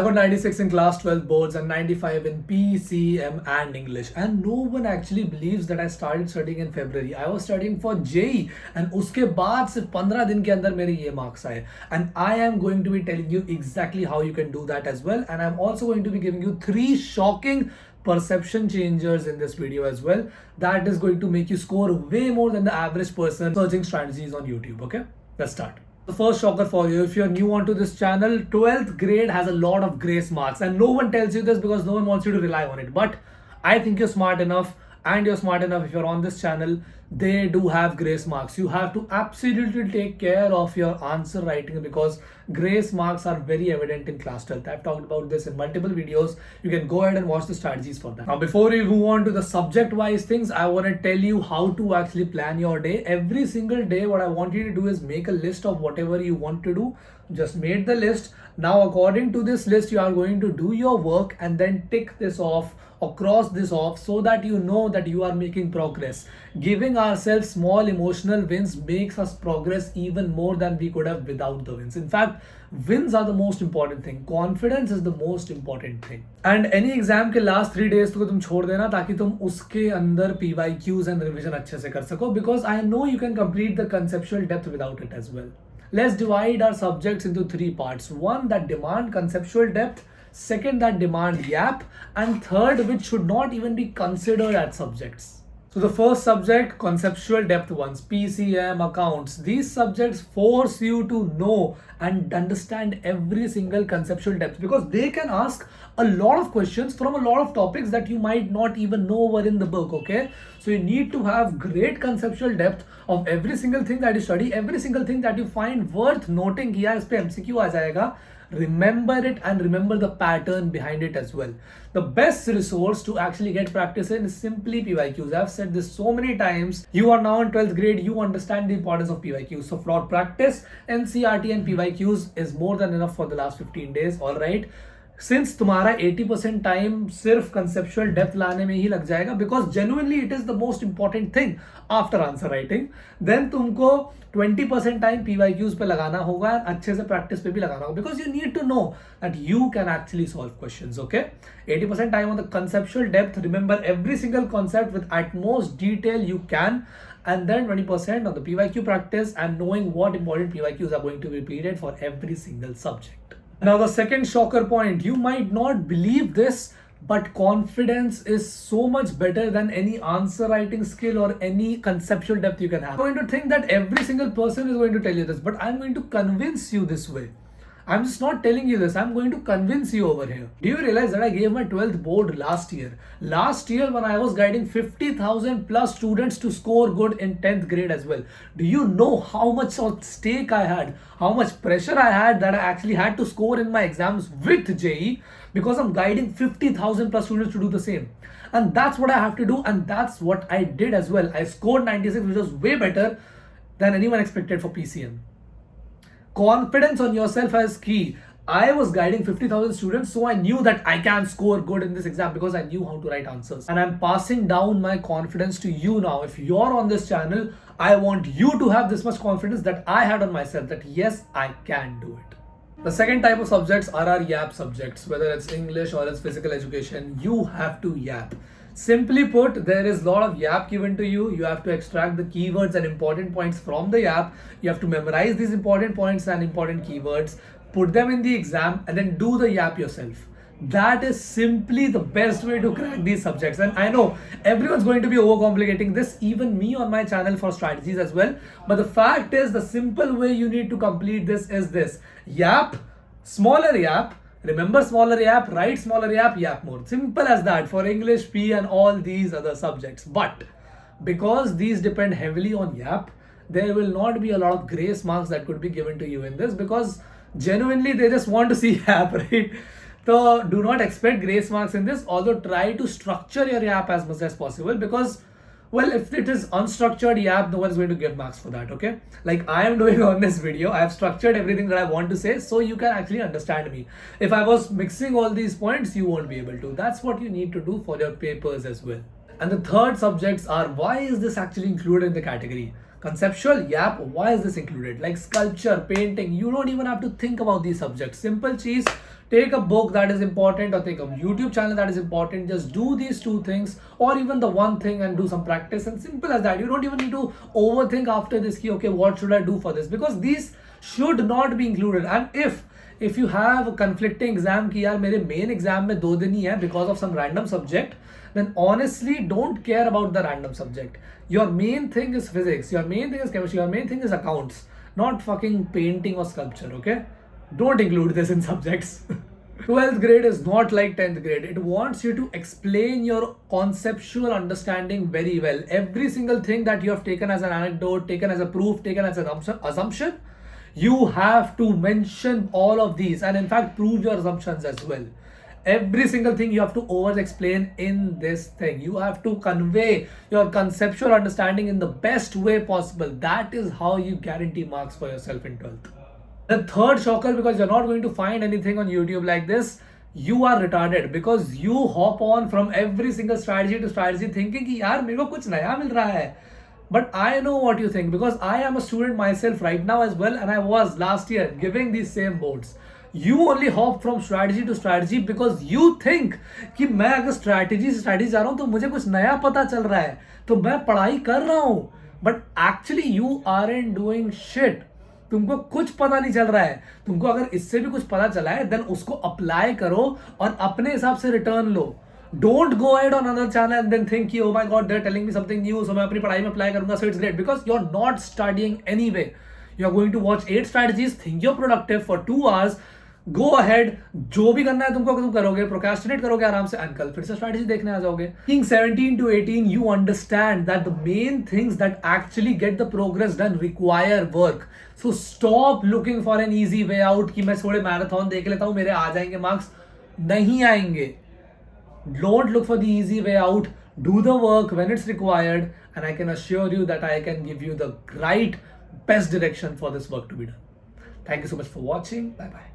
I got 96 in class 12 boards and 95 in PCM and English. And no one actually believes that I started studying in February. I was studying for JEE and उसके बाद सिर्फ 15 दिन के अंदर मेरे ये marks आए. And I am going to be telling you exactly how you can do that as well. And I'm also going to be giving you 3 shocking perception changers in this video as well. That is going to make you score way more than the average person searching strategies on YouTube. Okay, let's start. The first shocker for you, if you're new onto this channel, 12th grade has a lot of grace marks and no one tells you this because no one wants you to rely on it. But I think you're smart enough, and you're smart enough if you're on this channel, they do have grace marks. You have to absolutely take care of your answer writing because grace marks are very evident in class 12th. I've talked about this in multiple videos. You can go ahead and watch the strategies for that. Now, before we move on to the subject wise things, I want to tell you how to actually plan your day. Every single day, what I want you to do is make a list of whatever you want to do. Just made the list. Now, according to this list, you are going to do your work and then tick this off or cross this off so that you know that you are making progress. Giving ourselves small emotional wins makes us progress even more than we could have without the wins. In fact, wins are the most important thing. Confidence is the most important thing. And any exam के last 3 days को तुम छोड़ देना ताकि तुम उसके अंदर PYQs and revision अच्छे से कर सको, because I know you can complete the conceptual depth without it as well. Let's divide our subjects into 3 parts. One that demand conceptual depth, second that demand YAP, and third which should not even be considered as subjects. So the first subject, conceptual depth ones, PCM, accounts. These subjects force you to know and understand every single conceptual depth because they can ask a lot of questions from a lot of topics that you might not even know were in the book, okay? So you need to have great conceptual depth of every single thing that you study, every single thing that you find worth noting कि यार इस पे MCQ आ जाएगा. Remember it and remember the pattern behind it as well. The best resource to actually get practice in is simply PYQs. I've said this so many times. You are now in 12th grade, you understand the importance of PYQs. So for practice, NCRT and PYQs is more than enough for the last 15 days, alright? Since तुम्हारा 80% time सिर्फ conceptual depth लाने में ही लग जाएगा, because genuinely it is the most important thing after answer writing, then तुमको 20% time PYQs पे लगाना होगा और अच्छे से practice पे भी लगाना होगा, because you need to know that you can actually solve questions, okay? 80% time on the conceptual depth, remember every single concept with at most detail you can, and then 20% on the PYQ practice and knowing what important PYQs are going to be repeated for every single subject. Now, the second shocker point, you might not believe this, but confidence is so much better than any answer writing skill or any conceptual depth you can have. You're going to think that every single person is going to tell you this, but I'm going to convince you this way. I'm just not telling you this. I'm going to convince you over here. Do you realize that I gave my 12th board last year? Last year when I was guiding 50,000 plus students to score good in 10th grade as well. Do you know how much at stake I had? How much pressure I had that I actually had to score in my exams with JEE because I'm guiding 50,000 plus students to do the same. And that's what I have to do, and that's what I did as well. I scored 96, which was way better than anyone expected for PCM. Confidence on yourself is key. I was guiding 50,000 students, so I knew that I can score good in this exam because I knew how to write answers. And I'm passing down my confidence to you now. If you're on this channel, I want you to have this much confidence that I had on myself, that yes, I can do it. The second type of subjects are our YAP subjects, whether it's English or it's physical education. You have to YAP. Simply put, there is a lot of YAP given to you. You have to extract the keywords and important points from the YAP. You have to memorize these important points and important keywords, put them in the exam, and then do the YAP yourself. That is simply the best way to crack these subjects. And I know everyone's going to be overcomplicating this, even me on my channel for strategies as well. But the fact is, the simple way you need to complete this is this: YAP, smaller YAP. Remember smaller YAP, write smaller YAP, YAP more. Simple as that for English, P and all these other subjects. But because these depend heavily on YAP, there will not be a lot of grace marks that could be given to you in this, because genuinely they just want to see YAP, right? So do not expect grace marks in this, although try to structure your YAP as much as possible, because well, if it is unstructured YAP, no one is going to give marks for that, okay? Like I am doing on this video, I have structured everything that I want to say so you can actually understand me. If I was mixing all these points, you won't be able to. That's what you need to do for your papers as well. And the third subjects are, why is this actually included in the category? Conceptual, yep, why is this included? Like sculpture, painting, you don't even have to think about these subjects. Simple cheese, take a book that is important or take a YouTube channel that is important. Just do these two things or even the one thing and do some practice, and simple as that. You don't even need to overthink after this, ki, okay, what should I do for this? Because these should not be included. And if you have a conflicting exam ki yaar mere main exam mein 2 दिन ही है because of some random subject, then honestly don't care about the random subject. Your main thing is physics, your main thing is chemistry, your main thing is accounts, not fucking painting or sculpture, okay? Don't include this in subjects. 12th grade is not like 10th grade. It wants you to explain your conceptual understanding very well. Every single thing that you have taken as an anecdote, taken as a proof, taken as an assumption, you have to mention all of these and in fact prove your assumptions as well. Every single thing you have to over explain in this thing. You have to convey your conceptual understanding in the best way possible. That is how you guarantee marks for yourself in 12th. The third shocker, because you're not going to find anything on YouTube like this, you are retarded because you hop on from every single strategy to strategy thinking कि यार मेरे को कुछ नया मिल रहा है. But I know what you think because I am a student myself right now as well, and I was last year giving these same boards. You only hop from strategy to strategy because you think कि मैं अगर strategy से strategy जा रहा हूँ तो मुझे कुछ नया पता चल रहा है तो मैं पढ़ाई कर रहा हूँ. But actually you aren't doing shit. तुमको कुछ पता नहीं चल रहा है. तुमको अगर इससे भी कुछ पता चला है then उसको अप्लाई करो और अपने हिसाब से return low. Don't go ahead on another channel and then think, oh my god, they're telling me something new, so मैं अपनी पढ़ाई में apply करूंगा, so it's great, because you're not studying anyway. You're going to watch 8 strategies, think you're productive for 2 hours, go ahead, जो भी करना है तुमको तुम करोगे, procrastinate करोगे आराम से, and कल फिर से strategy देखने आ जाओगे. Being 17 to 18, you understand that the main things that actually get the progress done require work. So stop looking for an easy way out कि मैं थोड़े marathon देख लेता हूँ, मेरे आ जाएंगे marks. नहीं आएंगे. Don't look for the easy way out. Do the work when it's required, and I can assure you that I can give you the right best direction for this work to be done. Thank you so much for watching. Bye bye.